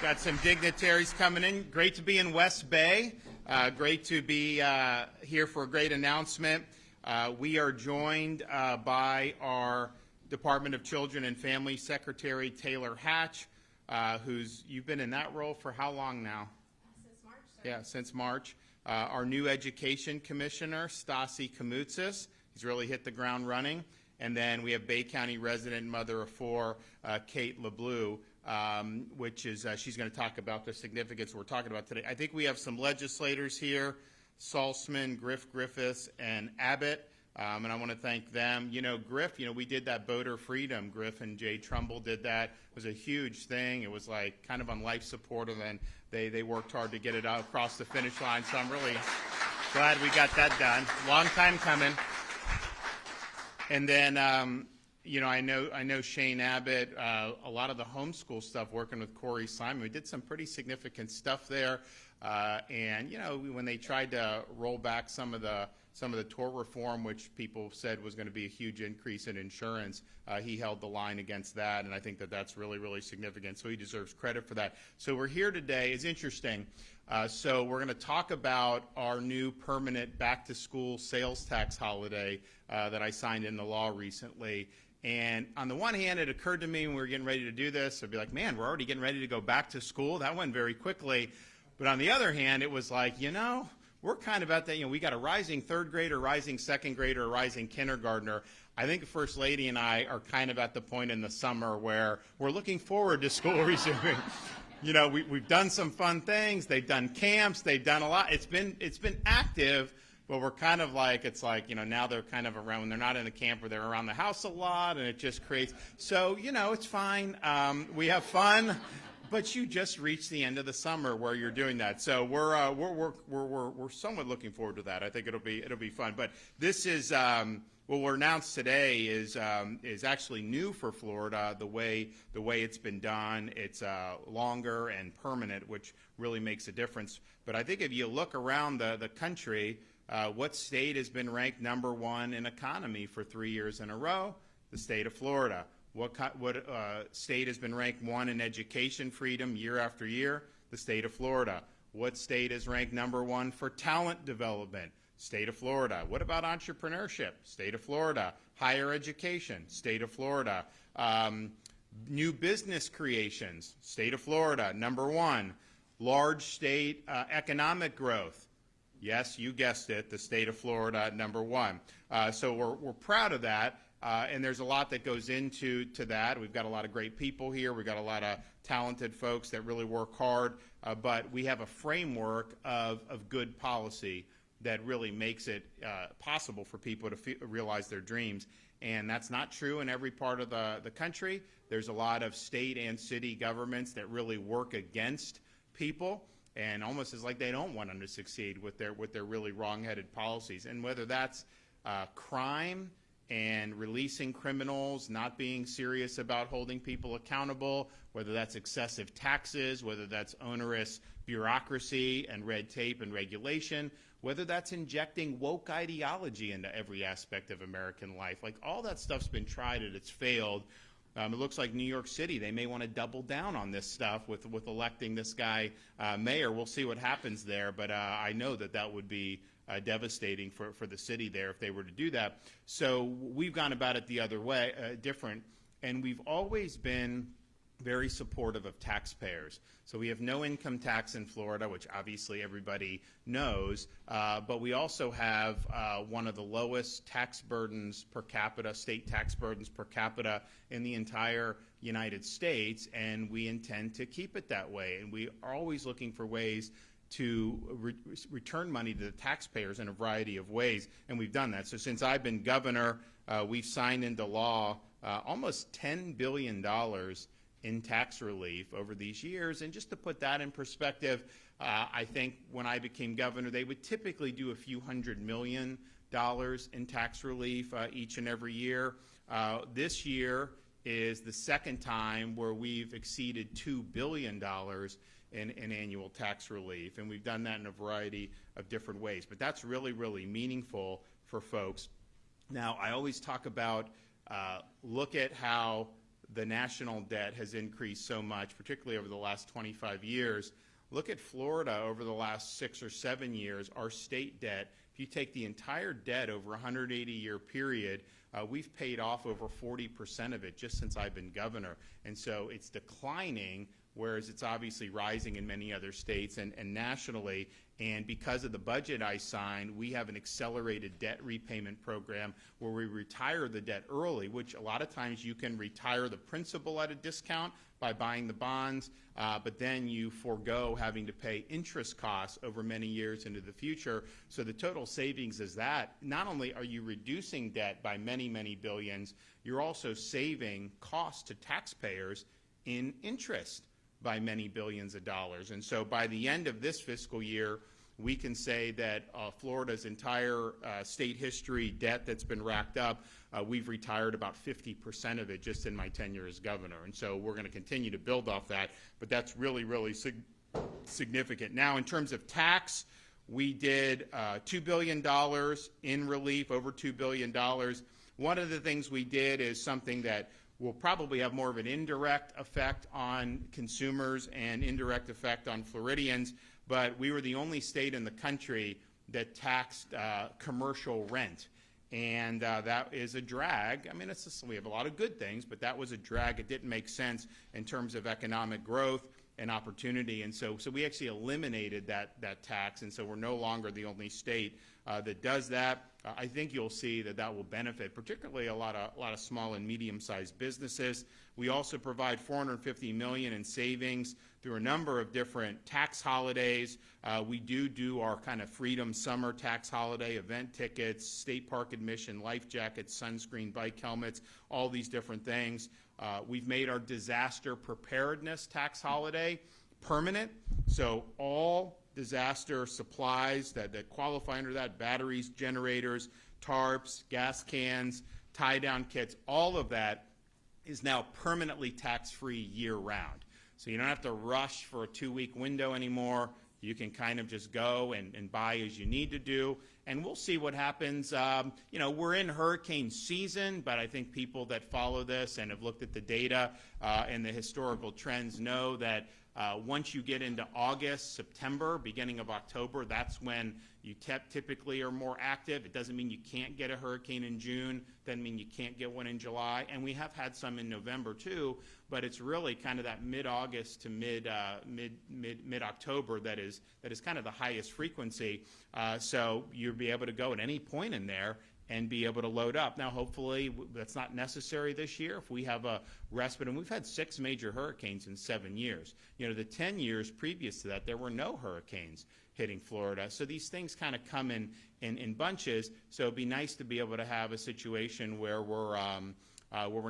Got some dignitaries coming in. Great to be in West Bay. Great to be here for a great announcement. We are joined by our Department of Children and Family Secretary Taylor Hatch, you've been in that role for how long now? Since March, sir. Yeah, since March. Our new Education Commissioner, Kamoutsas. He's really hit the ground running. And then we have Bay County resident mother of four, Kate LeBlue, which is, she's going to talk about the significance we're talking about today. I think we have some legislators here, Salzman, Griffiths, and Abbott, and I want to thank them. You know, Griff, we did that voter freedom. Griff and Jay Trumbull did that. It was a huge thing. It was like kind of on life support, and then they worked hard to get it out across the finish line, so I'm really glad we got that done. Long time coming. And then, I know Shane Abbott, a lot of the homeschool stuff, working with Corey Simon. We did some pretty significant stuff there. And when they tried to roll back some of the tort reform, which people said was going to be a huge increase in insurance, he held the line against that, and I think that that's really, really significant. So he deserves credit for that. So we're here today. It's interesting. So we're going to talk about our new permanent back-to-school sales tax holiday that I signed into law recently. And on the one hand, it occurred to me when we were getting ready to do this, I'd be like, man, we're already getting ready to go back to school. That went very quickly. But on the other hand, it was like, we're kind of at that, we got a rising third grader, rising second grader, a rising kindergartner. I think the First Lady and I are kind of at the point in the summer where we're looking forward to school resuming. We've done some fun things. They've done camps. They've done a lot. It's been active, but we're kind of like, it's like, now they're kind of around, when they're not in a camp, or they're around the house a lot, and it just creates, so, it's fine. We have fun. But you just reached the end of the summer where you're doing that, so we're somewhat looking forward to that. I think it'll be fun. But this is what we're announced today is actually new for Florida. The way it's been done, it's longer and permanent, which really makes a difference. But I think if you look around the country, what state has been ranked #1 in economy for 3 years in a row? The state of Florida. What state has been ranked 1 in education freedom year after year? The state of Florida. What state is ranked #1 for talent development? State of Florida. What about entrepreneurship? State of Florida. Higher education? State of Florida. New business creations? State of Florida, #1. Large state economic growth? Yes, you guessed it, the state of Florida, #1. So we're proud of that. And there's a lot that goes into that. We've got a lot of great people here. We've got a lot of talented folks that really work hard. But we have a framework of good policy that really makes it possible for people to realize their dreams. And that's not true in every part of the country. There's a lot of state and city governments that really work against people, and almost is like they don't want them to succeed with their really wrong-headed policies. And whether that's crime and releasing criminals, not being serious about holding people accountable, whether that's excessive taxes, whether that's onerous bureaucracy and red tape and regulation, whether that's injecting woke ideology into every aspect of American life. Like, all that stuff's been tried and it's failed. It looks like New York City, they may want to double down on this stuff with electing this guy mayor. We'll see what happens there, but I know that would be devastating for the city there if they were to do that. So we've gone about it the other way, different, and we've always been very supportive of taxpayers. So we have no income tax in Florida, which obviously everybody knows, but we also have one of the lowest tax burdens per capita, state tax burdens per capita in the entire United States, and we intend to keep it that way. And we are always looking for ways to return money to the taxpayers in a variety of ways, and we've done that. So since I've been governor, we've signed into law almost $10 billion in tax relief over these years. And just to put that in perspective, I think when I became governor, they would typically do a few $100 million in tax relief each and every year. This year is the second time where we've exceeded $2 billion in annual tax relief, and we've done that in a variety of different ways. But that's really, really meaningful for folks. Now, I always talk about look at how the national debt has increased so much, particularly over the last 25 years. Look at Florida over the last 6 or 7 years. Our state debt, if you take the entire debt over a 180-year period, we've paid off over 40% of it just since I've been governor. And so it's declining, whereas it's obviously rising in many other states and nationally. And because of the budget I signed, we have an accelerated debt repayment program where we retire the debt early, which a lot of times you can retire the principal at a discount by buying the bonds, but then you forego having to pay interest costs over many years into the future. So the total savings is that not only are you reducing debt by many, many billions, you're also saving costs to taxpayers in interest by many billions of dollars. And so by the end of this fiscal year, we can say that Florida's entire state history debt that's been racked up, we've retired about 50% of it just in my tenure as governor. And so we're going to continue to build off that, but that's really, really significant. Now, in terms of tax, we did $2 billion in relief, over $2 billion. One of the things we did is something that will probably have more of an indirect effect on consumers and indirect effect on Floridians, but we were the only state in the country that taxed commercial rent. And that is a drag. I mean, we have a lot of good things, but that was a drag. It didn't make sense in terms of economic growth and opportunity. And so we actually eliminated that tax, and so we're no longer the only state that does that. I think you'll see that will benefit particularly a lot of small and medium-sized businesses. We also provide $450 million in savings through a number of different tax holidays. We do our kind of Freedom Summer tax holiday, event tickets, state park admission, life jackets, sunscreen, bike helmets, all these different things. We've made our disaster preparedness tax holiday permanent, so all disaster supplies that qualify under that, batteries, generators, tarps, gas cans, tie-down kits, all of that is now permanently tax-free year-round. So you don't have to rush for a 2-week window anymore. You can kind of just go and buy as you need to do, and we'll see what happens. We're in hurricane season, but I think people that follow this and have looked at the data and the historical trends know that once you get into August, September, beginning of October, that's when you typically are more active. It doesn't mean you can't get a hurricane in June. Doesn't mean you can't get one in July. And we have had some in November too, but it's really kind of that mid-August to mid-October that is kind of the highest frequency. So you'll be able to go at any point in there and be able to load up. Now, hopefully, that's not necessary this year. If we have a respite, and we've had 6 major hurricanes in 7 years. The 10 years previous to that, there were no hurricanes hitting Florida. So these things kind of come in bunches. So it'd be nice to be able to have a situation where we're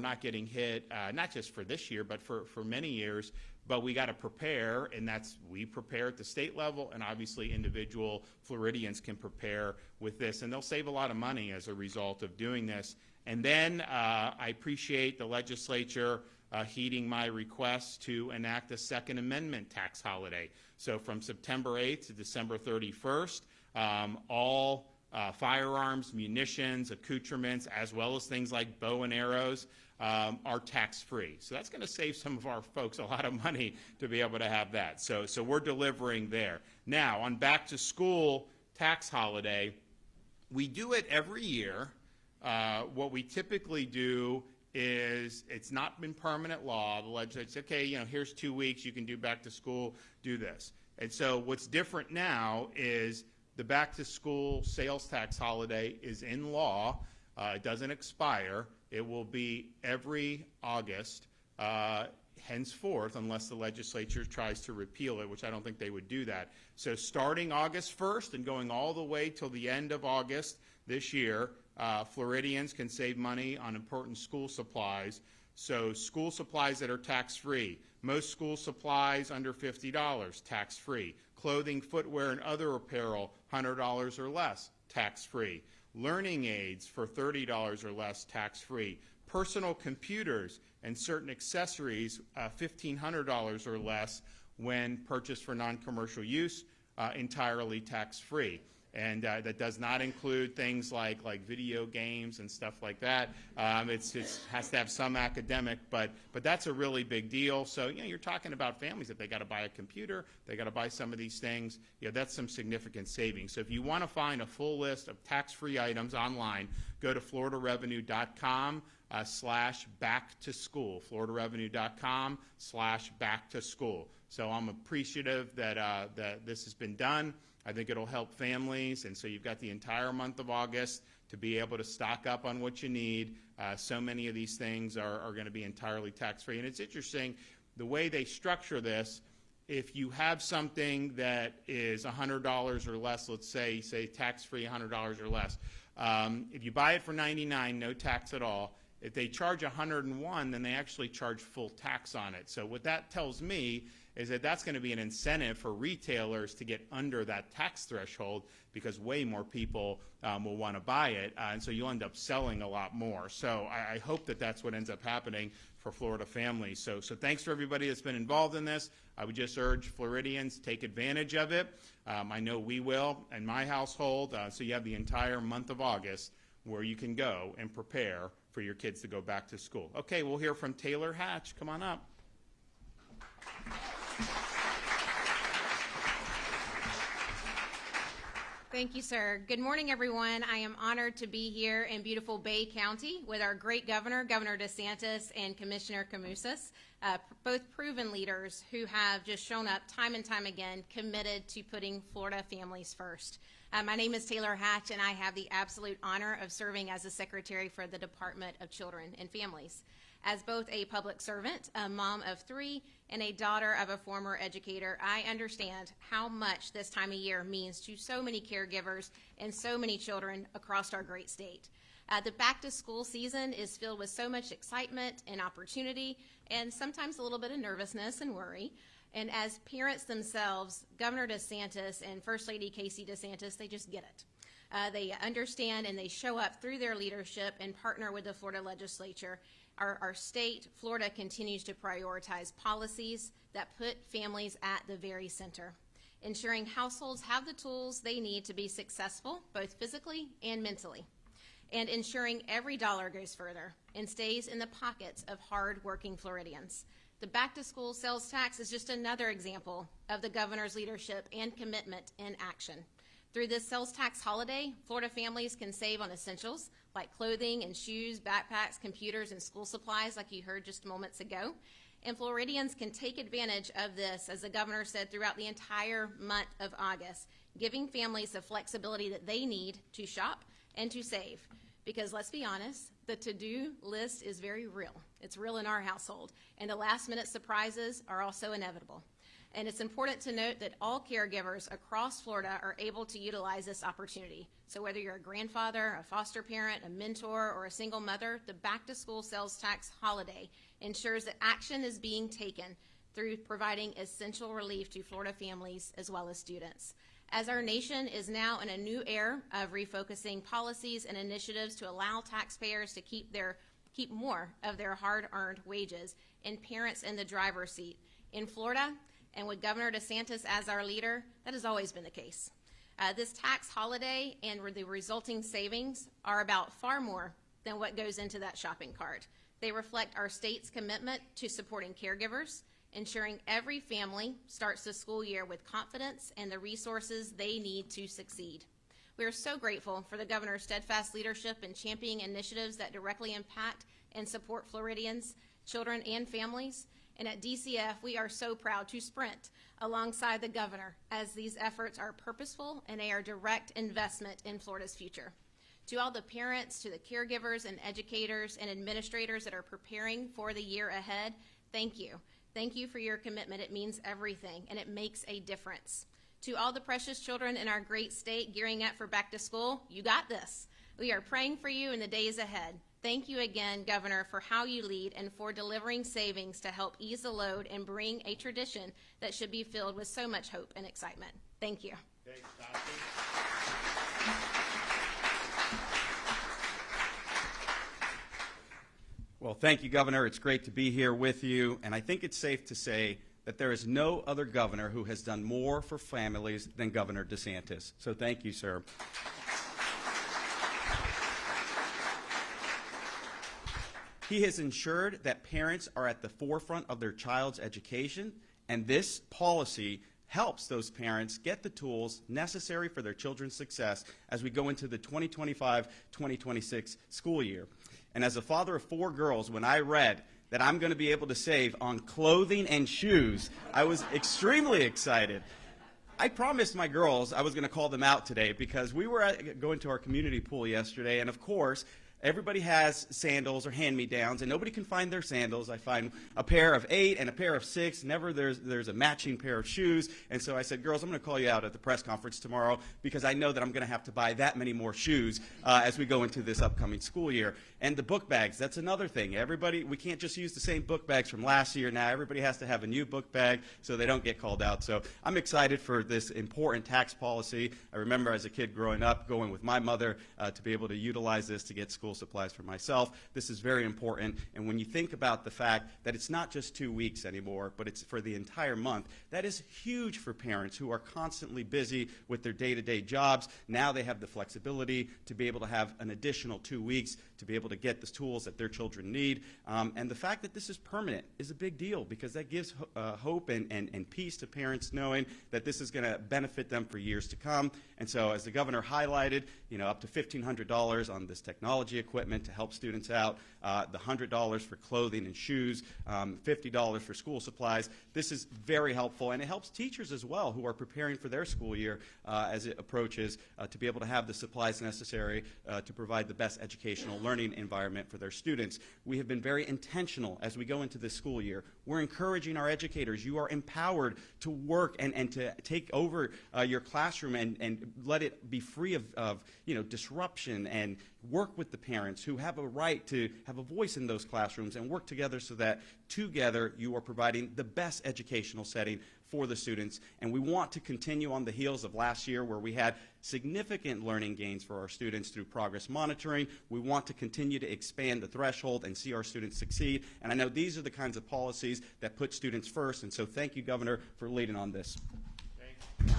not getting hit, not just for this year, but for many years. But we got to prepare, and we prepare at the state level, and obviously individual Floridians can prepare with this, and they'll save a lot of money as a result of doing this. And then I appreciate the legislature heeding my request to enact a Second Amendment tax holiday. So from September 8th to December 31st, all firearms, munitions, accoutrements, as well as things like bow and arrows, are tax-free. So that's going to save some of our folks a lot of money to be able to have that. So we're delivering there. Now, on back-to-school tax holiday, we do it every year. What we typically do is, it's not been permanent law. The legislature says, okay, here's 2 weeks, you can do back-to-school, do this. And so what's different now is the back-to-school sales tax holiday is in law. It doesn't expire. It will be every August, henceforth, unless the legislature tries to repeal it, which I don't think they would do that. So starting August 1st and going all the way till the end of August this year, Floridians can save money on important school supplies. So school supplies that are tax-free. Most school supplies under $50, tax-free. Clothing, footwear, and other apparel, $100 or less, tax-free. Learning aids for $30 or less, tax-free. Personal computers and certain accessories, $1,500 or less when purchased for non-commercial use, entirely tax-free. And that does not include things like video games and stuff like that. It has to have some academic, but that's a really big deal. So, you know, you're talking about families, if they got to buy a computer, they got to buy some of these things, you know, that's some significant savings. So if you want to find a full list of tax-free items online, go to floridarevenue.com /back to school, floridarevenue.com /back to school. So I'm appreciative that this has been done. I think it'll help families, and so you've got the entire month of August to be able to stock up on what you need. So many of these things are going to be entirely tax-free. And it's interesting, the way they structure this, if you have something that is $100 or less, let's say tax-free $100 or less, if you buy it for $99, no tax at all. If they charge $101, then they actually charge full tax on it. So what that tells me is that that's going to be an incentive for retailers to get under that tax threshold, because way more people will want to buy it, and so you'll end up selling a lot more. So I hope that that's what ends up happening for Florida families. So thanks for everybody that's been involved in this. I would just urge Floridians, take advantage of it. I know we will in my household. So you have the entire month of August where you can go and prepare for your kids to go back to school. Okay, we'll hear from Taylor Hatch. Come on up. Thank you, sir. Good morning, everyone. I am honored to be here in beautiful Bay County with our great governor, Governor DeSantis, and Commissioner Kamoutsas, both proven leaders who have just shown up time and time again, committed to putting Florida families first. My name is Taylor Hatch, and I have the absolute honor of serving as the Secretary for the Department of Children and Families. As both a public servant, a mom of 3, and a daughter of a former educator, I understand how much this time of year means to so many caregivers and so many children across our great state. The back-to-school season is filled with so much excitement and opportunity, and sometimes a little bit of nervousness and worry. And as parents themselves, Governor DeSantis and First Lady Casey DeSantis, they just get it. They understand, and they show up through their leadership and partner with the Florida legislature. Our state, Florida, continues to prioritize policies that put families at the very center, ensuring households have the tools they need to be successful, both physically and mentally, and ensuring every dollar goes further and stays in the pockets of hard-working Floridians. The back-to-school sales tax is just another example of the governor's leadership and commitment in action. Through this sales tax holiday, Florida families can save on essentials like clothing and shoes, backpacks, computers, and school supplies, like you heard just moments ago. And Floridians can take advantage of this, as the governor said, throughout the entire month of August, giving families the flexibility that they need to shop and to save. Because let's be honest, the to-do list is very real. It's real in our household, and the last-minute surprises are also inevitable. And it's important to note that all caregivers across Florida are able to utilize this opportunity. So whether you're a grandfather, a foster parent, a mentor, or a single mother, the back-to-school sales tax holiday ensures that action is being taken through providing essential relief to Florida families as well as students. As our nation is now in a new era of refocusing policies and initiatives to allow taxpayers to keep more of their hard-earned wages and parents in the driver's seat. In Florida, and with Governor DeSantis as our leader, that has always been the case. This tax holiday and the resulting savings are about far more than what goes into that shopping cart. They reflect our state's commitment to supporting caregivers, ensuring every family starts the school year with confidence and the resources they need to succeed. We are so grateful for the governor's steadfast leadership in championing initiatives that directly impact and support Floridians, children, and families. And at DCF, we are so proud to sprint alongside the governor, as these efforts are purposeful and they are direct investment in Florida's future. To all the parents, to the caregivers and educators and administrators that are preparing for the year ahead, thank you. Thank you for your commitment. It means everything, and it makes a difference. To all the precious children in our great state gearing up for back to school, you got this. We are praying for you in the days ahead. Thank you again, Governor, for how you lead and for delivering savings to help ease the load and bring a tradition that should be filled with so much hope and excitement. Thank you. Thanks, Well, thank you, Governor. It's great to be here with you, and I think it's safe to say that there is no other governor who has done more for families than Governor DeSantis. So thank you, sir. He has ensured that parents are at the forefront of their child's education, and this policy helps those parents get the tools necessary for their children's success as we go into the 2025-2026 school year. And as a father of 4 girls, when I read that I'm going to be able to save on clothing and shoes, I was extremely excited. I promised my girls I was going to call them out today because we were going to our community pool yesterday, and of course, everybody has sandals or hand-me-downs, and nobody can find their sandals. I find a pair of 8 and a pair of 6. Never there's a matching pair of shoes. And so I said, girls, I'm going to call you out at the press conference tomorrow because I know that I'm going to have to buy that many more shoes as we go into this upcoming school year. And the book bags, that's another thing. Everybody, we can't just use the same book bags from last year now. Everybody has to have a new book bag so they don't get called out. So I'm excited for this important tax policy. I remember as a kid growing up, going with my mother to be able to utilize this to get school supplies for myself. This is very important. And when you think about the fact that it's not just 2 weeks anymore, but it's for the entire month, that is huge for parents who are constantly busy with their day-to-day jobs. Now they have the flexibility to be able to have an additional 2 weeks to be able to get the tools that their children need. And the fact that this is permanent is a big deal because that gives hope and peace to parents knowing that this is going to benefit them for years to come. And so as the governor highlighted, up to $1,500 on this technology equipment to help students out, the $100 for clothing and shoes, $50 for school supplies. This is very helpful, and it helps teachers as well who are preparing for their school year as it approaches to be able to have the supplies necessary to provide the best educational learning environment for their students. We have been very intentional as we go into this school year. We're encouraging our educators. You are empowered to work and to take over your classroom and let it be free of disruption, and work with the parents who have a right to have a voice in those classrooms and work together so that together you are providing the best educational setting for the students. And we want to continue on the heels of last year where we had significant learning gains for our students through progress monitoring. We want to continue to expand the threshold and see our students succeed. And I know these are the kinds of policies that put students first. And so thank you, Governor, for leading on this. Thanks.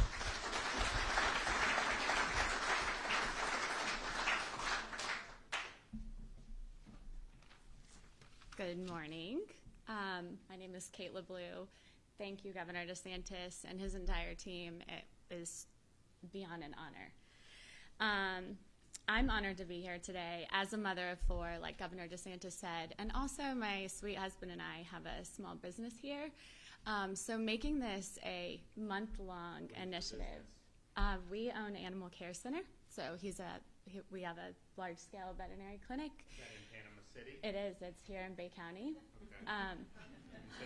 Good morning. My name is Kate LeBlue. Thank you, Governor DeSantis and his entire team. It is beyond an honor. I'm honored to be here today as a mother of 4, like Governor DeSantis said, and also my sweet husband and I have a small business here. So making this a month-long initiative. We own Animal Care Center, so we have a large-scale veterinary clinic. Is that in Panama City? It is. It's here in Bay County. Okay. So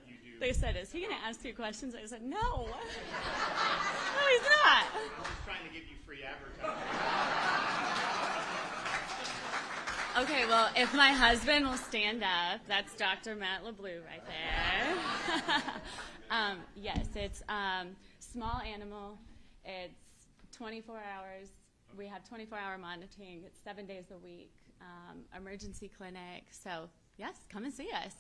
you do. They said, "Is he going to ask you questions?" I said, "No." No, he's not. I'm just trying to give you free advertising. Okay, well, if my husband will stand up, that's Dr. Matt LeBlue right there. Yes, it's small animal. It's 24 hours. We have 24-hour monitoring. It's 7 days a week. Emergency clinic. So, yes, come and see us.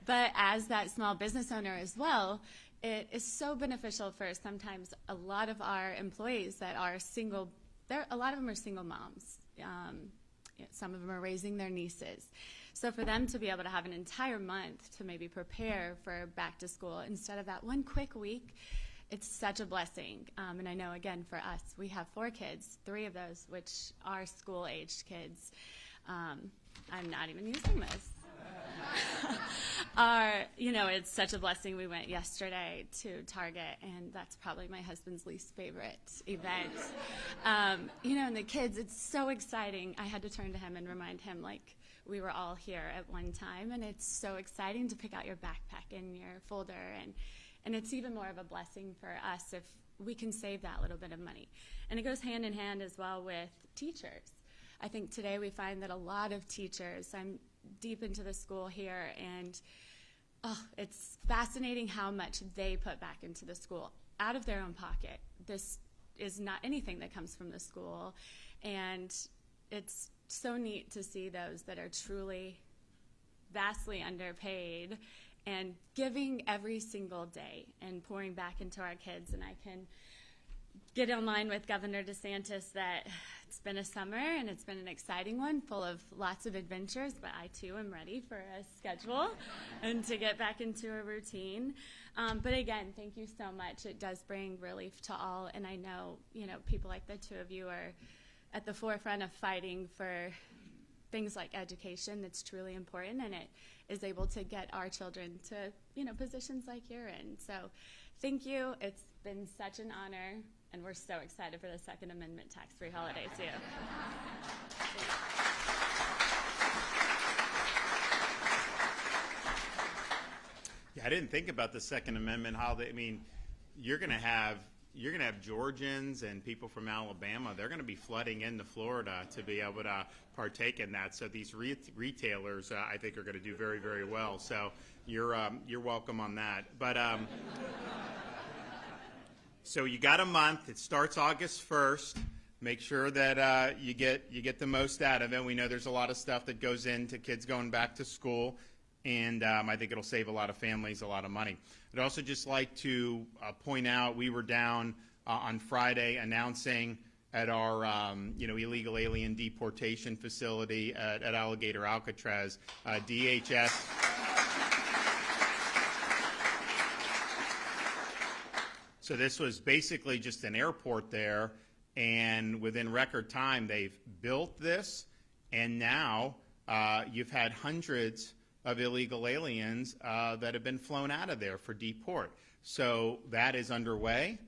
But as that small business owner as well, it is so beneficial for sometimes a lot of our employees that are single. A lot of them are single moms. Some of them are raising their nieces. So for them to be able to have an entire month to maybe prepare for back to school instead of that one quick week, it's such a blessing. And I know, again, for us, we have 4 kids, 3 of those which are school-aged kids. I'm not even using this. It's such a blessing. We went yesterday to Target, and that's probably my husband's least favorite event. And the kids, it's so exciting. I had to turn to him and remind him, like, we were all here at one time, and it's so exciting to pick out your backpack and your folder, and it's even more of a blessing for us if we can save that little bit of money. And it goes hand in hand as well with teachers. I think today we find that a lot of teachers, I'm deep into the school here, and it's fascinating how much they put back into the school out of their own pocket. This is not anything that comes from the school, and it's so neat to see those that are truly vastly underpaid and giving every single day and pouring back into our kids. And I can get in line with Governor DeSantis that it's been a summer and it's been an exciting one, full of lots of adventures, but I too am ready for a schedule and to get back into a routine. But again, thank you so much. It does bring relief to all, and I know, people like the two of you are at the forefront of fighting for things like education that's truly important, and it is able to get our children to, positions like you're in. So thank you. It's been such an honor, and we're so excited for the Second Amendment tax-free holiday, too. Yeah, I didn't think about the Second Amendment holiday. I mean, you're going to have Georgians and people from Alabama. They're going to be flooding into Florida to be able to partake in that. So these retailers, I think, are going to do very, very well. So you're welcome on that. But so you got a month. It starts August 1st. Make sure that you get the most out of it. We know there's a lot of stuff that goes into kids going back to school, and I think it'll save a lot of families a lot of money. I'd also just like to point out we were down on Friday announcing at our illegal alien deportation facility at Alligator Alcatraz, DHS. So this was basically just an airport there, and within record time they've built this, and now you've had hundreds of illegal aliens that have been flown out of there for deport. So that is underway.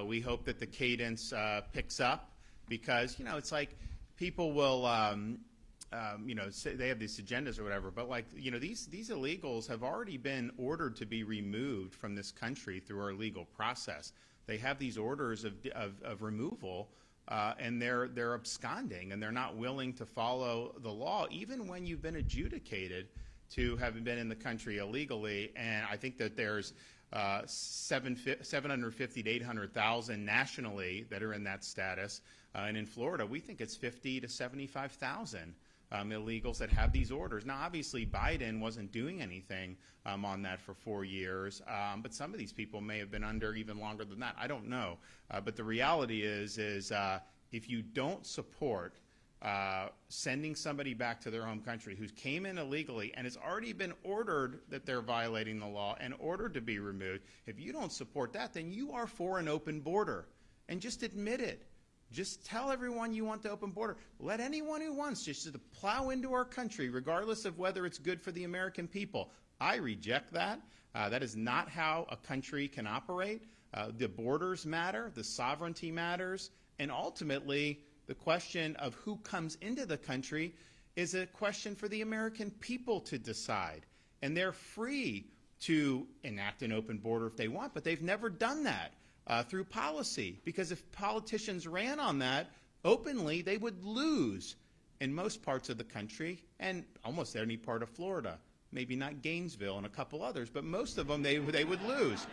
We hope that the cadence picks up, because it's like people will say they have these agendas or whatever, but these illegals have already been ordered to be removed from this country through our legal process. They have these orders of removal, and they're absconding, and they're not willing to follow the law, even when you've been adjudicated to have been in the country illegally. And I think that there's 750 to 800,000 nationally that are in that status. And in Florida, we think it's 50 to 75,000 illegals that have these orders. Now, obviously, Biden wasn't doing anything on that for 4 years, but some of these people may have been under even longer than that. I don't know. But the reality is if you don't support sending somebody back to their home country who came in illegally and has already been ordered that they're violating the law and ordered to be removed, if you don't support that, then you are for an open border. And just admit it. Just tell everyone you want the open border. Let anyone who wants just to plow into our country, regardless of whether it's good for the American people. I reject that. That is not how a country can operate. The borders matter. The sovereignty matters. And ultimately, the question of who comes into the country is a question for the American people to decide. And they're free to enact an open border if they want, but they've never done that through policy. Because if politicians ran on that openly, they would lose in most parts of the country and almost any part of Florida. Maybe not Gainesville and a couple others, but most of them they would lose.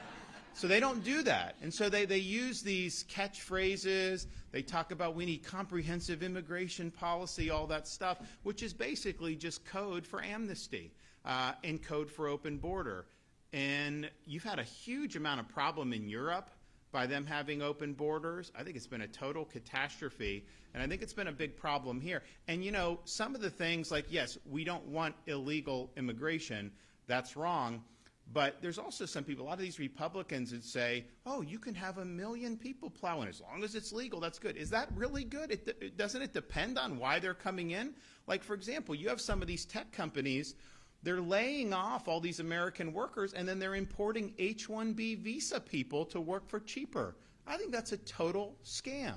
So they don't do that. And so they use these catchphrases. They talk about we need comprehensive immigration policy, all that stuff, which is basically just code for amnesty and code for open border. And you've had a huge amount of problem in Europe by them having open borders. I think it's been a total catastrophe, and I think it's been a big problem here. And some of the things like, yes, we don't want illegal immigration. That's wrong. But there's also some people, a lot of these Republicans that say, oh, you can have 1 million people plowing as long as it's legal. That's good. Is that really good? Doesn't it depend on why they're coming in? Like, for example, you have some of these tech companies, they're laying off all these American workers, and then they're importing H-1B visa people to work for cheaper. I think that's a total scam.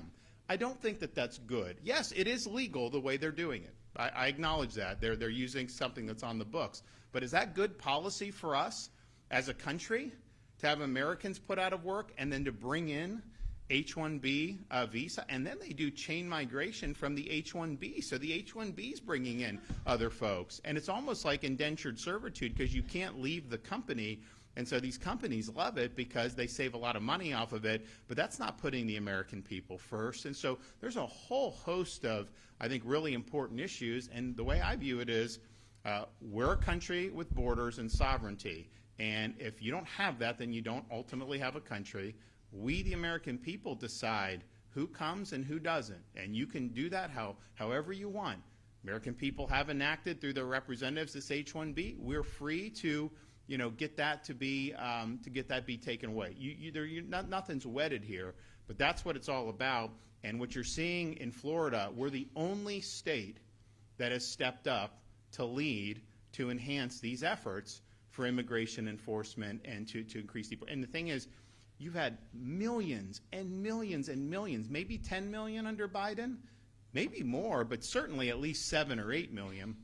I don't think that that's good. Yes, it is legal the way they're doing it. I acknowledge that. They're using something that's on the books. But is that good policy for us as a country to have Americans put out of work and then to bring in H-1B visa? And then they do chain migration from the H-1B. So the H-1B is bringing in other folks. And it's almost like indentured servitude because you can't leave the company. And so these companies love it because they save a lot of money off of it, but that's not putting the American people first. And so there's a whole host of, I think, really important issues. And the way I view it is we're a country with borders and sovereignty. And if you don't have that, then you don't ultimately have a country. We, the American people, decide who comes and who doesn't. And you can do that however you want. American people have enacted through their representatives this H-1B. We're free to, get that to be taken away. Nothing's wedded here, but that's what it's all about. And what you're seeing in Florida, we're the only state that has stepped up to lead to enhance these efforts for immigration enforcement and to increase the. And the thing is, you've had millions and millions and millions, maybe 10 million under Biden, maybe more, but certainly at least 7 or 8 million,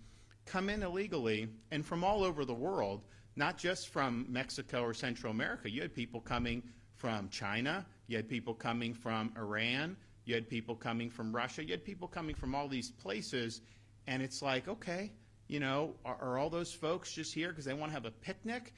come in illegally and from all over the world, not just from Mexico or Central America. You had people coming from China, you had people coming from Iran, you had people coming from Russia, you had people coming from all these places, and it's like, okay, are all those folks just here because they want to have a picnic?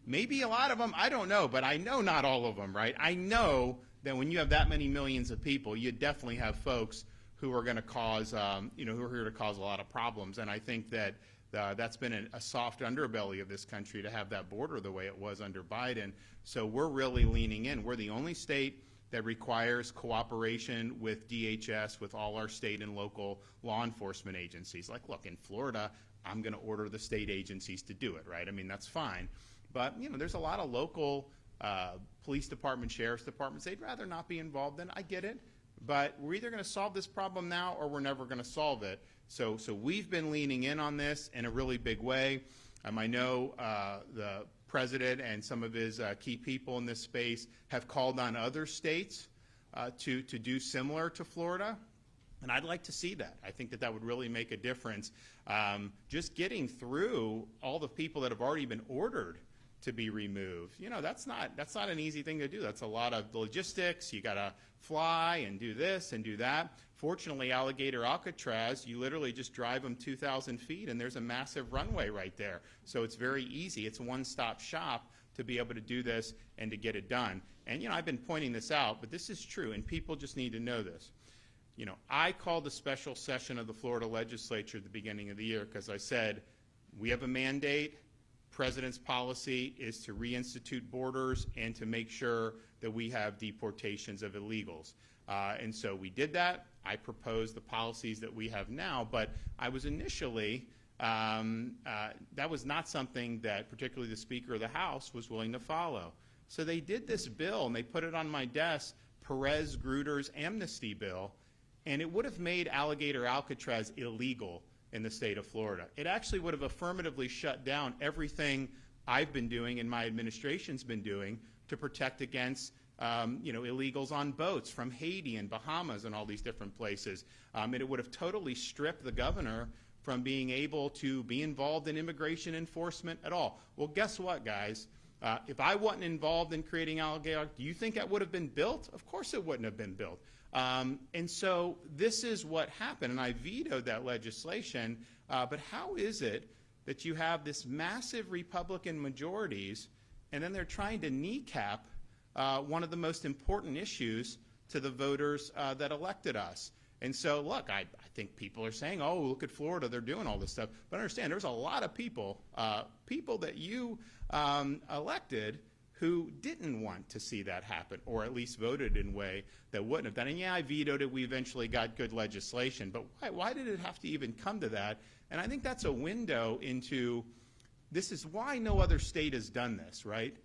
Maybe a lot of them, I don't know, but I know not all of them, right? I know that when you have that many millions of people, you definitely have folks who are going to cause, who are here to cause a lot of problems. And I think that that's been a soft underbelly of this country to have that border the way it was under Biden. So we're really leaning in. We're the only state that requires cooperation with DHS, with all our state and local law enforcement agencies. Like, look, in Florida, I'm going to order the state agencies to do it, right? I mean, that's fine. But, there's a lot of local police department, sheriff's departments, they'd rather not be involved in. I get it. But we're either going to solve this problem now or we're never going to solve it. So we've been leaning in on this in a really big way. I know the president and some of his key people in this space have called on other states to do similar to Florida. And I'd like to see that. I think that would really make a difference. Just getting through all the people that have already been ordered to be removed, that's not an easy thing to do. That's a lot of logistics. You got to fly and do this and do that. Fortunately, Alligator Alcatraz, you literally just drive them 2,000 feet and there's a massive runway right there. So it's very easy. It's a one-stop shop to be able to do this and to get it done. And, I've been pointing this out, but this is true, and people just need to know this. I called a special session of the Florida legislature at the beginning of the year because I said, we have a mandate. President's policy is to reinstitute borders and to make sure that we have deportations of illegals. And so we did that. I proposed the policies that we have now, but I was initially, that was not something that particularly the Speaker of the House was willing to follow. So they did this bill and they put it on my desk, Perez-Gruder's amnesty bill, and it would have made Alligator Alcatraz illegal in the state of Florida. It actually would have affirmatively shut down everything I've been doing and my administration's been doing to protect against illegals on boats from Haiti and Bahamas and all these different places. And it would have totally stripped the governor from being able to be involved in immigration enforcement at all. Well, guess what, guys? If I wasn't involved in creating Alligator, do you think that would have been built? Of course it wouldn't have been built. And so this is what happened, and I vetoed that legislation. But how is it that you have this massive Republican majorities, and then they're trying to kneecap one of the most important issues to the voters that elected us? And so, look, I think people are saying, oh, look at Florida, they're doing all this stuff. But understand, there's a lot of people that you elected who didn't want to see that happen, or at least voted in a way that wouldn't have done. And yeah, I vetoed it. We eventually got good legislation. But why did it have to even come to that? And I think that's a window into, this is why no other state has done this, right?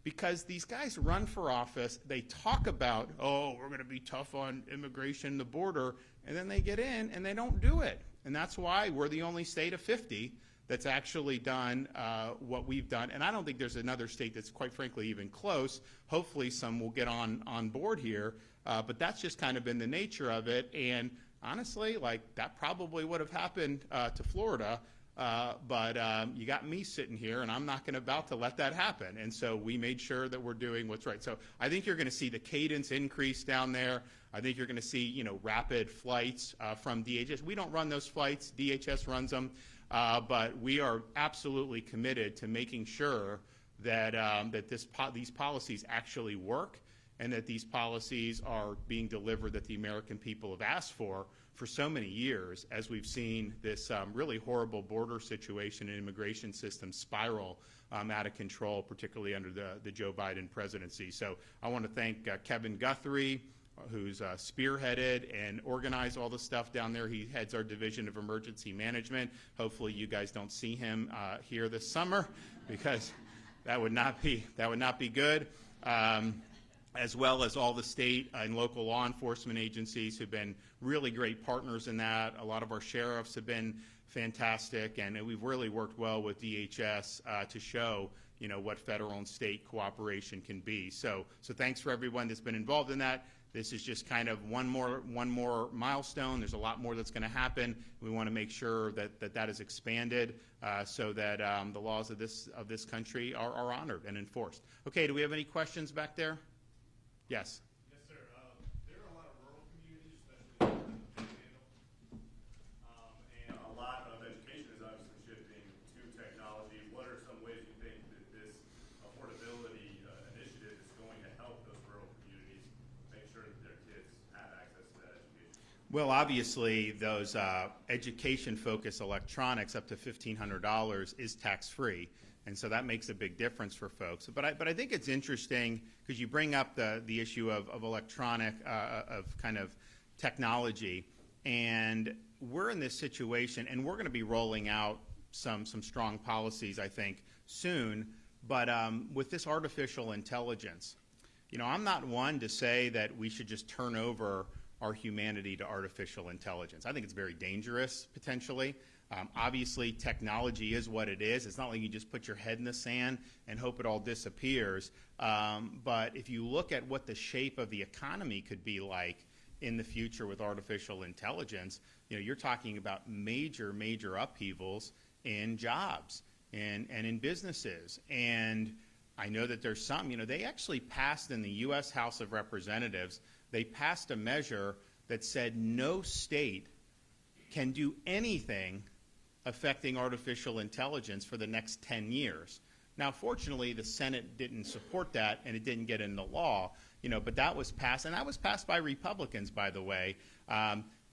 Because these guys run for office, they talk about, oh, we're going to be tough on immigration, the border, and then they get in and they don't do it. And that's why we're the only state of 50 that's actually done what we've done. And I don't think there's another state that's quite frankly even close. Hopefully some will get on board here. But that's just kind of been the nature of it. And honestly, that probably would have happened to Florida. But you got me sitting here, and I'm not about to let that happen. And so we made sure that we're doing what's right. So I think you're going to see the cadence increase down there. I think you're going to see, rapid flights from DHS. We don't run those flights. DHS runs them. But we are absolutely committed to making sure that these policies actually work, and that these policies are being delivered that the American people have asked for for so many years as we've seen this really horrible border situation and immigration system spiral out of control, particularly under the Joe Biden presidency. So I want to thank Kevin Guthrie, who's spearheaded and organized all the stuff down there. He heads our Division of Emergency Management. Hopefully you guys don't see him here this summer, because that would not be good. As well as all the state and local law enforcement agencies who've been really great partners in that. A lot of our sheriffs have been fantastic, and we've really worked well with DHS to show, you know, what federal and state cooperation can be. So thanks for everyone that's been involved in that. This is just kind of one more milestone. There's a lot more that's going to happen. We want to make sure that is expanded so that the laws of this country are honored and enforced. Okay, do we have any questions back there? Yes. Yes, sir. There are a lot of rural communities, especially in the Panhandle, and a lot of education is obviously shifting to technology. What are some ways you think that this affordability initiative is going to help those rural communities make sure that their kids have access to that education? Well, obviously, those education-focused electronics up to $1,500 is tax-free, and so that makes a big difference for folks. But I think it's interesting because you bring up the issue of electronic, of kind of technology, and we're in this situation, and we're going to be rolling out some strong policies, I think, soon. But with this artificial intelligence, you know, I'm not one to say that we should just turn over our humanity to artificial intelligence. I think it's very dangerous, potentially. Obviously, technology is what it is. It's not like you just put your head in the sand and hope it all disappears. But if you look at what the shape of the economy could be like in the future with artificial intelligence, you know, you're talking about major upheavals in jobs and in businesses. And I know that there's some, you know, they actually passed in the U.S. House of Representatives, they passed a measure that said no state can do anything affecting artificial intelligence for the next 10 years. Now, fortunately, the Senate didn't support that, and it didn't get into law, you know, but that was passed, and that was passed by Republicans, by the way.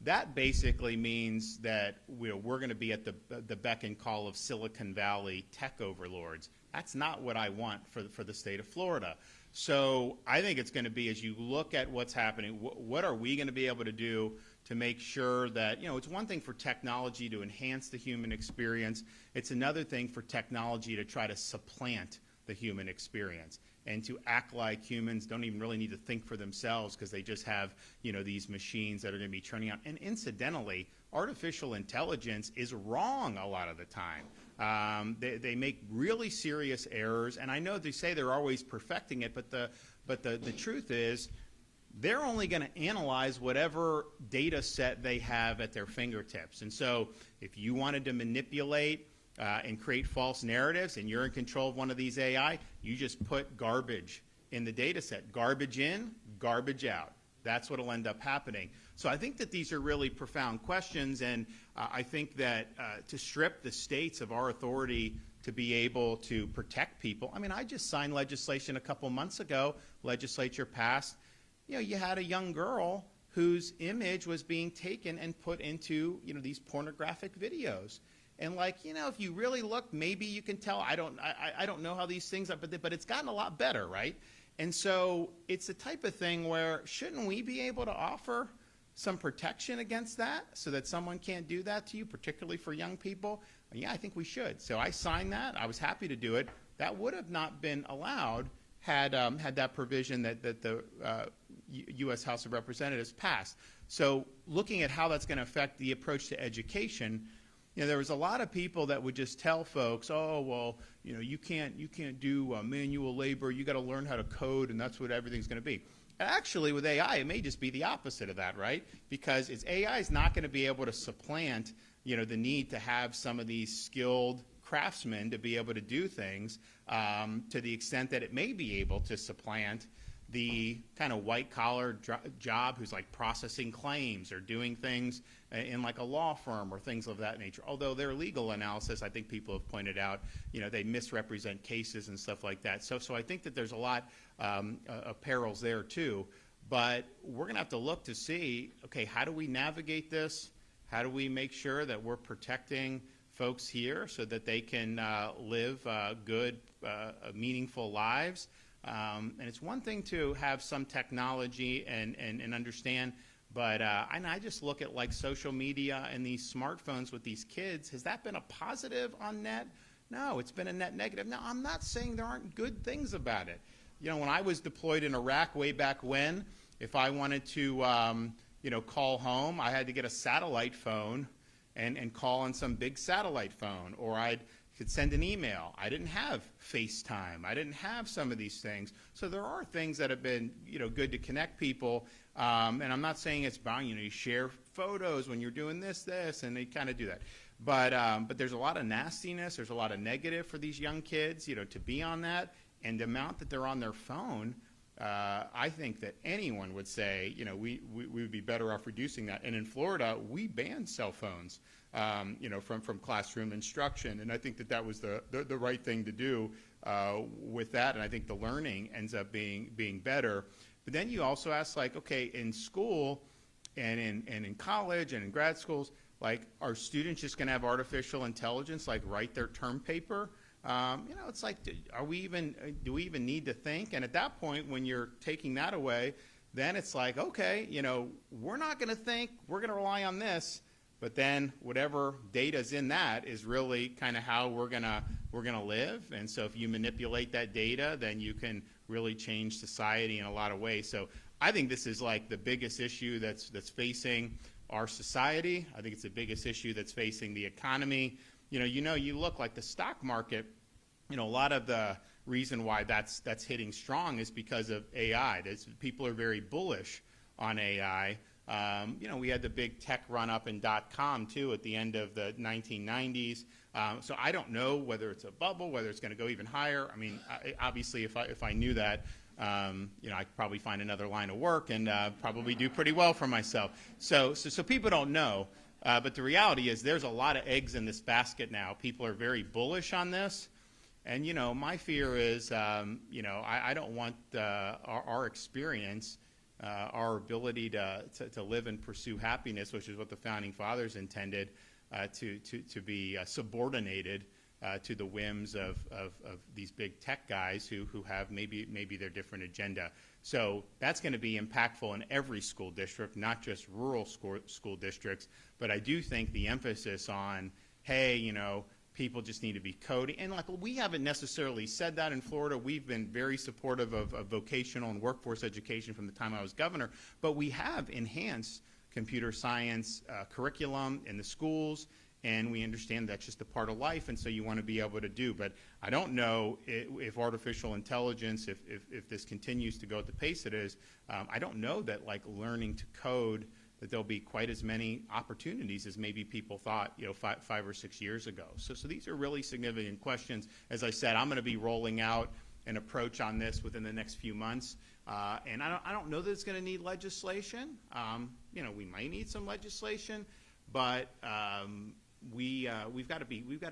That basically means that we're going to be at the beck and call of Silicon Valley tech overlords. That's not what I want for the state of Florida. So I think it's going to be, as you look at what's happening, what are we going to be able to do to make sure that, you know, it's one thing for technology to enhance the human experience. It's another thing for technology to try to supplant the human experience and to act like humans don't even really need to think for themselves because they just have, you know, these machines that are going to be churning out. And incidentally, artificial intelligence is wrong a lot of the time. They make really serious errors, and I know they say they're always perfecting it, but the truth is, they're only going to analyze whatever data set they have at their fingertips. And so if you wanted to manipulate and create false narratives and you're in control of one of these AI, you just put garbage in the data set. Garbage in, garbage out. That's what will end up happening. So I think that these are really profound questions, and I think that to strip the states of our authority to be able to protect people. I mean, I just signed legislation a couple months ago, legislature passed. You know, you had a young girl whose image was being taken and put into, you know, these pornographic videos. And like, you know, if you really look, maybe you can tell. I don't know how these things are, but it's gotten a lot better, right? And so it's the type of thing where shouldn't we be able to offer some protection against that so that someone can't do that to you, particularly for young people? Yeah, I think we should. So I signed that. I was happy to do it. That would have not been allowed had that provision that the U.S. House of Representatives passed. So looking at how that's going to affect the approach to education, you know, there was a lot of people that would just tell folks, oh, well, you know, you can't do manual labor. You got to learn how to code, and that's what everything's going to be. Actually, with AI, it may just be the opposite of that, right? Because AI is not going to be able to supplant, you know, the need to have some of these skilled craftsmen to be able to do things to the extent that it may be able to supplant the kind of white-collar job who's like processing claims or doing things in like a law firm or things of that nature. Although their legal analysis, I think people have pointed out, you know, they misrepresent cases and stuff like that. So I think that there's a lot of perils there too. But we're going to have to look to see, okay, how do we navigate this? How do we make sure that we're protecting folks here so that they can live good, meaningful lives? And it's one thing to have some technology and understand, but I just look at like social media and these smartphones with these kids. Has that been a positive on net? No, it's been a net negative. Now, I'm not saying there aren't good things about it. You know, when I was deployed in Iraq way back when, if I wanted to, call home, I had to get a satellite phone and call on some big satellite phone, or I could send an email. I didn't have FaceTime. I didn't have some of these things. So there are things that have been, good to connect people. And I'm not saying it's bound. You share photos when you're doing this, and they kind of do that. But there's a lot of nastiness. There's a lot of negative for these young kids, to be on that. And the amount that they're on their phone, I think that anyone would say, we would be better off reducing that. And in Florida, we banned cell phones, from classroom instruction. And I think that was the right thing to do with that. And I think the learning ends up being better. But then you also ask, like, okay, in school and in college and in grad schools, like, are students just going to have artificial intelligence, like, write their term paper? It's like, do we even need to think? And at that point, when you're taking that away, then it's like, okay, we're not going to think, we're going to rely on this, but then whatever data's in that is really kind of how we're going to live. And so if you manipulate that data, then you can really change society in a lot of ways. So I think this is like the biggest issue that's facing our society. I think it's the biggest issue that's facing the economy. You look like the stock market, a lot of the reason why that's hitting strong is because of AI. People are very bullish on AI. We had the big tech run up in .com too at the end of the 1990s. So I don't know whether it's a bubble, whether it's going to go even higher. I mean, obviously, if I knew that, I'd probably find another line of work and probably do pretty well for myself. So people don't know. But the reality is there's a lot of eggs in this basket now. People are very bullish on this. And, my fear is, I don't want our experience, our ability to live and pursue happiness, which is what the Founding Fathers intended, to be subordinated to the whims of these big tech guys who have maybe their different agenda. So that's going to be impactful in every school district, not just rural school districts. But I do think the emphasis on, hey, people just need to be coding. And like, we haven't necessarily said that in Florida. We've been very supportive of vocational and workforce education from the time I was governor. But we have enhanced computer science curriculum in the schools. And we understand that's just a part of life, and so you want to be able to do. But I don't know if artificial intelligence, if this continues to go at the pace it is, I don't know that like learning to code, that there'll be quite as many opportunities as maybe people thought, 5 or 6 years ago. So these are really significant questions. As I said, I'm going to be rolling out an approach on this within the next few months. And I don't know that it's going to need legislation. We might need some legislation, but we've got to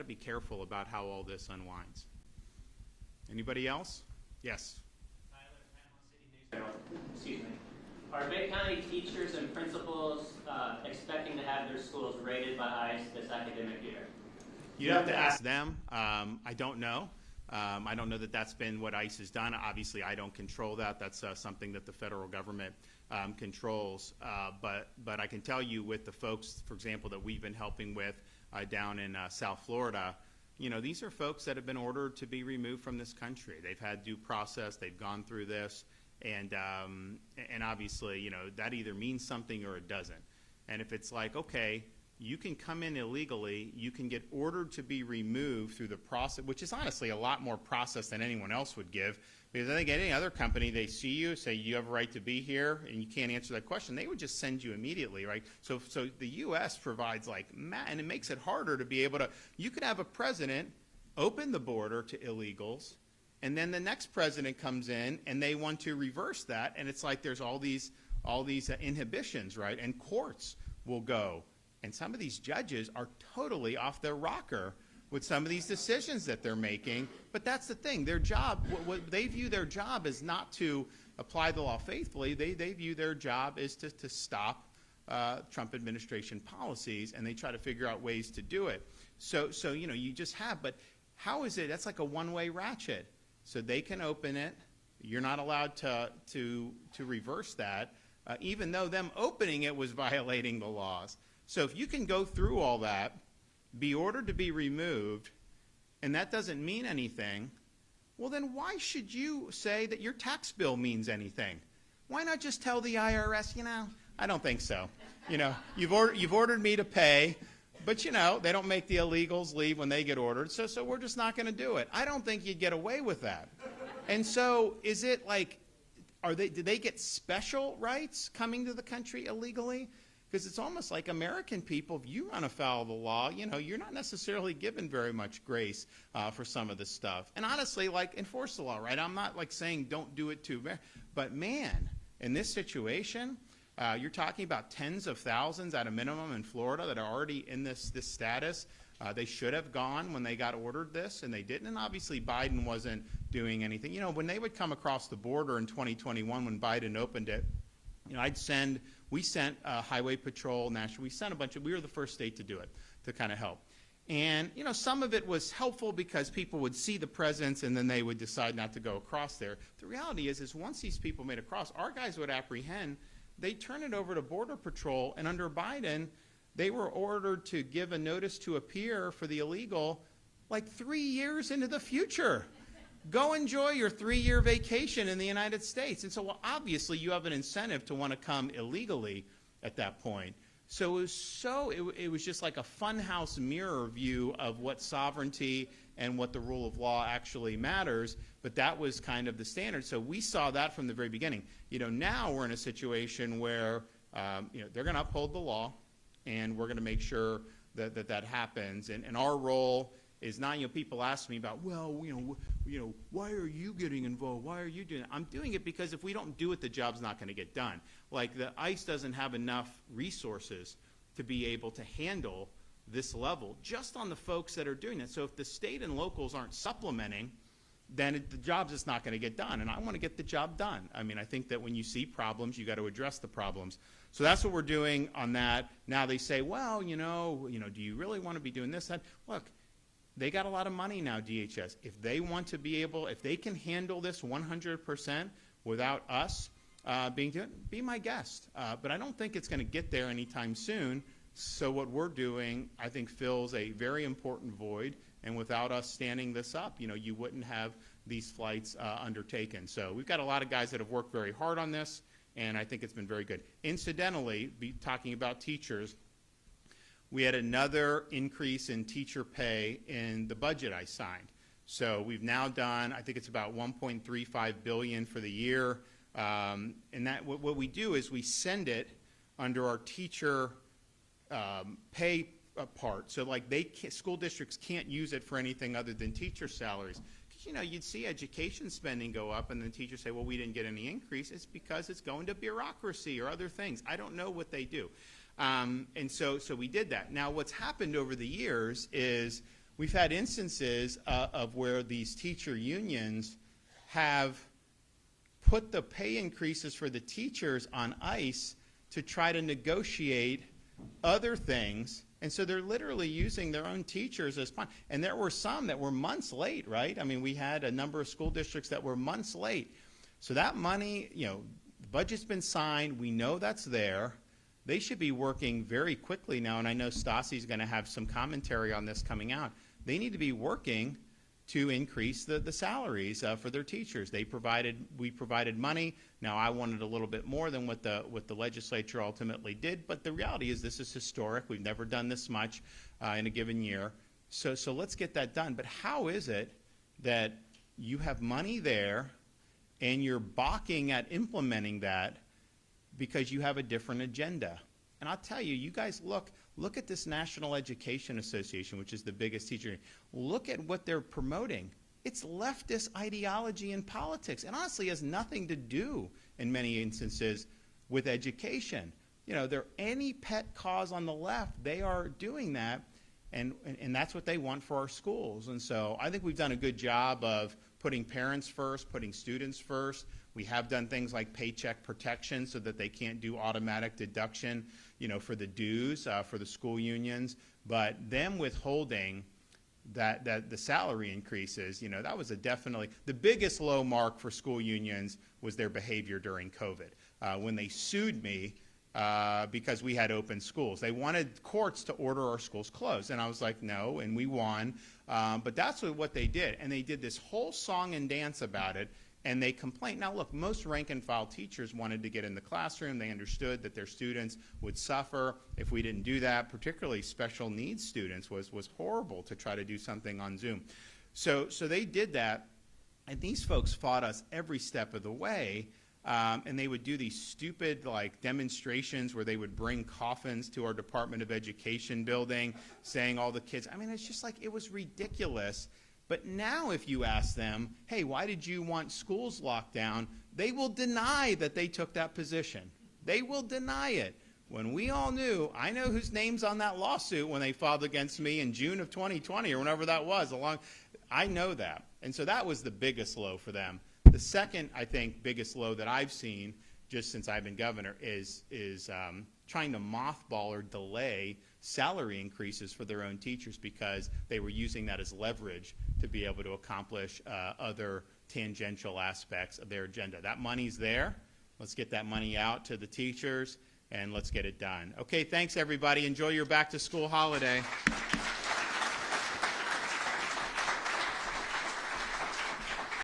be careful about how all this unwinds. Anybody else? Yes. Tyler, Panama City Beach. Excuse me. Are Bay County teachers and principals expecting to have their schools rated by ICE this academic year? You have to ask them. I don't know. I don't know that that's been what ICE has done. Obviously, I don't control that. That's something that the federal government controls. But I can tell you with the folks, for example, that we've been helping with down in South Florida, these are folks that have been ordered to be removed from this country. They've had due process. They've gone through this. And obviously, that either means something or it doesn't. And if it's like, okay, you can come in illegally, you can get ordered to be removed through the process, which is honestly a lot more process than anyone else would give. Because I think any other company, they see you, say you have a right to be here, and you can't answer that question, they would just send you immediately, right? So the U.S. provides and it makes it harder to be able to, you could have a president open the border to illegals, and then the next president comes in and they want to reverse that, and it's like there's all these inhibitions, right? And courts will go. And some of these judges are totally off their rocker with some of these decisions that they're making. But that's the thing. Their job, what they view their job is not to apply the law faithfully, they view their job is to stop Trump administration policies, and they try to figure out ways to do it. So you just have, but how is it? That's like a one-way ratchet. So they can open it. You're not allowed to reverse that, even though them opening it was violating the laws. So if you can go through all that, be ordered to be removed, and that doesn't mean anything, well then why should you say that your tax bill means anything? Why not just tell the IRS, I don't think so. You've ordered me to pay, but they don't make the illegals leave when they get ordered, so we're just not going to do it. I don't think you'd get away with that. And so is it like, do they get special rights coming to the country illegally? Because it's almost like American people, if you run afoul of the law, you're not necessarily given very much grace for some of this stuff. And honestly, enforce the law, right? I'm not saying don't do it too, but man, in this situation, you're talking about tens of thousands at a minimum in Florida that are already in this status. They should have gone when they got ordered this, and they didn't. And obviously, Biden wasn't doing anything. When they would come across the border in 2021, when Biden opened it, we sent Highway Patrol, National. We were the first state to do it, to kind of help. And, some of it was helpful because people would see the presence and then they would decide not to go across there. The reality is once these people made it across, our guys would apprehend. They turn it over to Border Patrol, and under Biden, they were ordered to give a notice to appear for the illegal 3 years into the future. Go enjoy your 3-year vacation in the United States. And so, obviously, you have an incentive to want to come illegally at that point. So it was just like a funhouse mirror view of what sovereignty and what the rule of law actually matters. But that was kind of the standard. So we saw that from the very beginning. Now we're in a situation where they're going to uphold the law, and we're going to make sure that happens. And our role is not, people ask me about, why are you getting involved? Why are you doing it? I'm doing it because if we don't do it, the job's not going to get done. The ICE doesn't have enough resources to be able to handle this level, just on the folks that are doing it. So if the state and locals aren't supplementing, then the job's just not going to get done. And I want to get the job done. I think that when you see problems, you got to address the problems. So that's what we're doing on that. Now they say, do you really want to be doing this? Look, they got a lot of money now, DHS. If they want to be able, if they can handle this 100% without us be my guest. But I don't think it's going to get there anytime soon. So what we're doing, I think, fills a very important void. And without us standing this up, you wouldn't have these flights undertaken. So we've got a lot of guys that have worked very hard on this, and I think it's been very good. Incidentally, talking about teachers, we had another increase in teacher pay in the budget I signed. So we've now done, I think it's about $1.35 billion for the year. And that what we do is we send it under our teacher pay part. So school districts can't use it for anything other than teacher salaries. Because you'd see education spending go up, and then teachers say, well, we didn't get any increase. It's because it's going to bureaucracy or other things. I don't know what they do. And so we did that. Now, what's happened over the years is we've had instances of where these teacher unions have put the pay increases for the teachers on ice to try to negotiate other things. And so they're literally using their own teachers as fun. And there were some that were months late, right? We had a number of school districts that were months late. So that money, the budget's been signed. We know that's there. They should be working very quickly now, and I know Stasi's going to have some commentary on this coming out. They need to be working to increase the salaries for their teachers. We provided money. Now I wanted a little bit more than what the legislature ultimately did, but the reality is this is historic. We've never done this much in a given year. So let's get that done. But how is it that you have money there and you're balking at implementing that because you have a different agenda? And I'll tell you, you guys look at this National Education Association, which is the biggest teacher union. Look at what they're promoting. It's leftist ideology in politics, and honestly has nothing to do, in many instances, with education. They're any pet cause on the left, they are doing that. and that's what they want for our schools. And so I think we've done a good job of putting parents first, putting students first. We have done things like paycheck protection so that they can't do automatic deduction, for the dues for the school unions. But them withholding that the salary increases, that was definitely the biggest low mark for school unions was their behavior during COVID. When they sued me because we had open schools, they wanted courts to order our schools closed, and I was like, no, and we won. But that's what they did, and they did this whole song and dance about it. And they complained. Now, look, most rank-and-file teachers wanted to get in the classroom. They understood that their students would suffer if we didn't do that. Particularly special needs students was horrible to try to do something on Zoom. So they did that, and these folks fought us every step of the way. And they would do these stupid demonstrations where they would bring coffins to our Department of Education building, saying all the kids. I mean, it's just it was ridiculous. But now if you ask them, hey, why did you want schools locked down, they will deny that they took that position. They will deny it. When we all knew, I know whose name's on that lawsuit when they filed against me in June of 2020 or whenever that was. I know that. And so that was the biggest low for them. The second, I think, biggest low that I've seen just since I've been governor is trying to mothball or delay salary increases for their own teachers because they were using that as leverage to be able to accomplish other tangential aspects of their agenda. That money's there. Let's get that money out to the teachers, and let's get it done. Okay, thanks, everybody. Enjoy your back-to-school holiday.